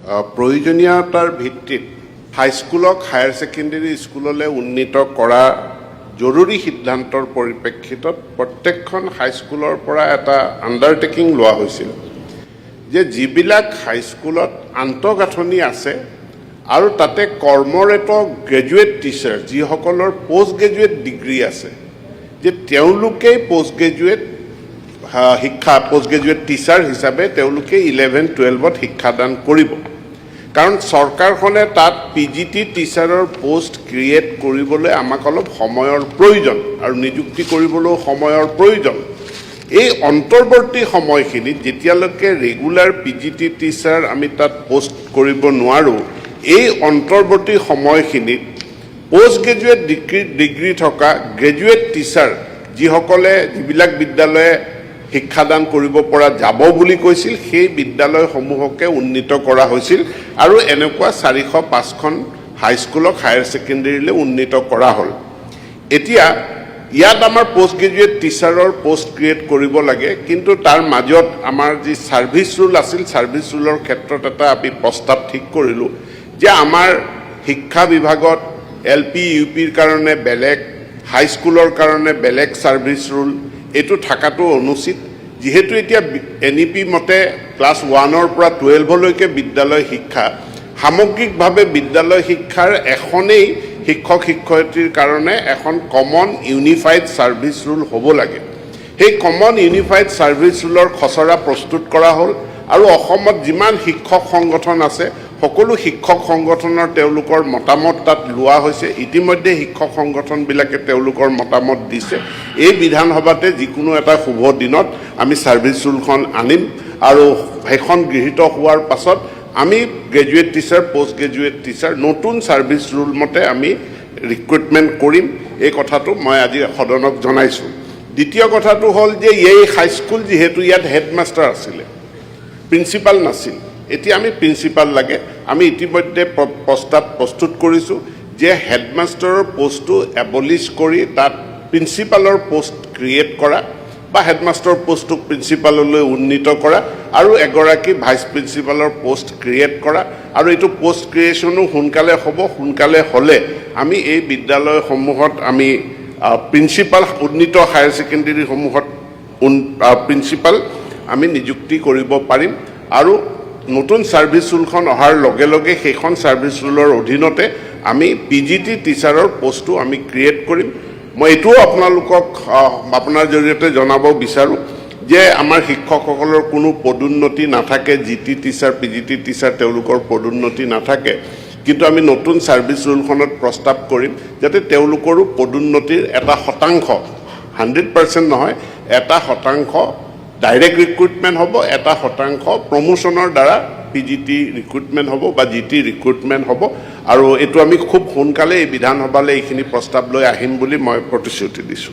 প্ৰয়োজনীয়তাৰ ভিত্তিত হাইস্কুলক higher secondary স্কুললৈ উন্নীত কৰা জৰুৰী সিদ্ধান্তৰ পৰিপ্ৰেক্ষিতত প্ৰত্যেকখন হাইস্কুলৰ পৰা এটা আণ্ডাৰটেকিং লোৱা হৈছিল যে যিবিলাক হাইস্কুলত আন্তঃগাঁথনি আছে আৰু তাতে কৰ্মৰত গ্ৰেজুৱেট টিচাৰ যিসকলৰ পোষ্ট গ্ৰেজুৱেট ডিগ্ৰী আছে যে তেওঁলোকেই পোষ্ট গ্ৰেজুৱেট টিচাৰ হিচাপে তেওঁলোকে 11-12ত শিক্ষাদান কৰিব। কাৰণ চৰকাৰখনে তাত পিজিটি টিচাৰৰ পোষ্ট ক্ৰিয়েট কৰিবলৈ আমাক অলপ সময়ৰ প্ৰয়োজন আৰু নিযুক্তি কৰিবলৈও সময়ৰ প্ৰয়োজন। এই অন্তৰ্বৰ্তী সময়খিনিত যেতিয়ালৈকে ৰেগুলাৰ পিজিটি টিচাৰ আমি তাত পোষ্ট কৰিব নোৱাৰোঁ, এই অন্তৰ্বৰ্তী সময়খিনিত পোষ্ট গ্ৰেজুৱেট ডিগ্ৰী থকা গ্ৰেজুৱেট টিচাৰ যিবিলাক বিদ্যালয়ে শিক্ষাদান কৰিব পৰা যাব বুলি কৈছিল সেই বিদ্যালয়সমূহকে উন্নীত কৰা হৈছিল আৰু এনেকুৱা 405খন হাইস্কুলক হায়াৰ ছেকেণ্ডেৰীলৈ উন্নীত কৰা হ'ল। এতিয়া ইয়াত আমাৰ পোষ্ট গ্ৰেজুৱেট টিচাৰৰ পোষ্ট ক্ৰিয়েট কৰিব লাগে, কিন্তু তাৰ মাজত আমাৰ যি ছাৰ্ভিচ ৰুল আছিল, ছাৰ্ভিচ ৰুলৰ ক্ষেত্ৰত এটা আমি প্ৰস্তাৱ ঠিক কৰিলোঁ যে আমাৰ শিক্ষা বিভাগত LP UPৰ কাৰণে বেলেগ, হাইস্কুলৰ কাৰণে বেলেগ ছাৰ্ভিচ ৰুল এইটো থকাটো অনুচিত। যিহেতু এতিয়া NEP মতে ক্লাছ 1ৰ পৰা 12লৈকে বিদ্যালয় শিক্ষা, সামগ্ৰিকভাৱে বিদ্যালয় শিক্ষাৰ এখনেই শিক্ষক শিক্ষয়িত্ৰীৰ কাৰণে এখন কমন ইউনিফাইড ছাৰ্ভিচ ৰুল হ'ব লাগে। সেই কমন ইউনিফাইড ছাৰ্ভিচ ৰুলৰ খচৰা প্ৰস্তুত কৰা হ'ল আৰু অসমত যিমান শিক্ষক সংগঠন আছে সকলো শিক্ষক সংগঠনৰ তেওঁলোকৰ মতামত তাত লোৱা হৈছে। ইতিমধ্যে শিক্ষক সংগঠনবিলাকে তেওঁলোকৰ মতামত দিছে। এই বিধানসভাতে যিকোনো এটা শুভ দিনত আমি ছাৰ্ভিচ ৰুলখন আনিম আৰু সেইখন গৃহীত হোৱাৰ পাছত আমি graduate teacher, post graduate teacher নতুন ছাৰ্ভিচ ৰুল মতে আমি ৰিক্ৰুটমেণ্ট কৰিম। এই কথাটো মই আজি সদনক জনাইছোঁ। দ্বিতীয় কথাটো হ'ল যে এই হাইস্কুল যিহেতু ইয়াত হেডমাষ্টাৰ আছিলে, প্ৰিন্সিপাল নাছিল, এতিয়া আমি প্ৰিন্সিপাল লাগে। আমি ইতিমধ্যে প্ৰস্তাৱ প্ৰস্তুত কৰিছোঁ যে হেডমাষ্টাৰৰ পোষ্টটো এবলিছ কৰি তাত প্ৰিন্সিপালৰ পোষ্ট ক্ৰিয়েট কৰা বা হেডমাষ্টাৰৰ পোষ্টটোক প্ৰিন্সিপাললৈ উন্নীত কৰা আৰু এগৰাকী ভাইচ প্ৰিন্সিপালৰ পোষ্ট ক্ৰিয়েট কৰা আৰু এইটো পোষ্ট ক্ৰিয়েশ্যনো সোনকালে হ'ব। সোনকালে হ'লে আমি এই বিদ্যালয়সমূহত আমি প্ৰিন্সিপাল, উন্নীত হায়াৰ ছেকেণ্ডেৰীসমূহত প্ৰিন্সিপাল আমি নিযুক্তি কৰিব পাৰিম আৰু নতুন ছাৰ্ভিচ ৰুলখন অহাৰ লগে লগে সেইখন ছাৰ্ভিচ ৰুলৰ অধীনতে আমি পিজিটি টিচাৰৰ পোষ্টটো আমি ক্ৰিয়েট কৰিম। মই এইটোও আপোনালোকক আপোনাৰ জৰিয়তে জনাব বিচাৰোঁ যে আমাৰ শিক্ষকসকলৰ কোনো পদোন্নতি নাথাকে। GT টিচাৰ, PGT টিচাৰ তেওঁলোকৰ পদোন্নতি নাথাকে, কিন্তু আমি নতুন ছাৰ্ভিচ ৰুলখনত প্ৰস্তাৱ কৰিম যাতে তেওঁলোকৰো পদোন্নতিৰ এটা শতাংশ, 100% নহয়, এটা শতাংশ ডাইৰেক্ট ৰিক্ৰুটমেণ্ট হ'ব, এটা শতাংশ প্ৰমোশ্যনৰ দ্বাৰা PGT ৰিক্ৰুটমেণ্ট হ'ব বা GT ৰিক্ৰুটমেণ্ট হ'ব। আৰু এইটো আমি খুব সোনকালে এই বিধানসভালৈ এইখিনি প্ৰস্তাৱ লৈ আহিম বুলি মই প্ৰতিশ্ৰুতি দিছোঁ।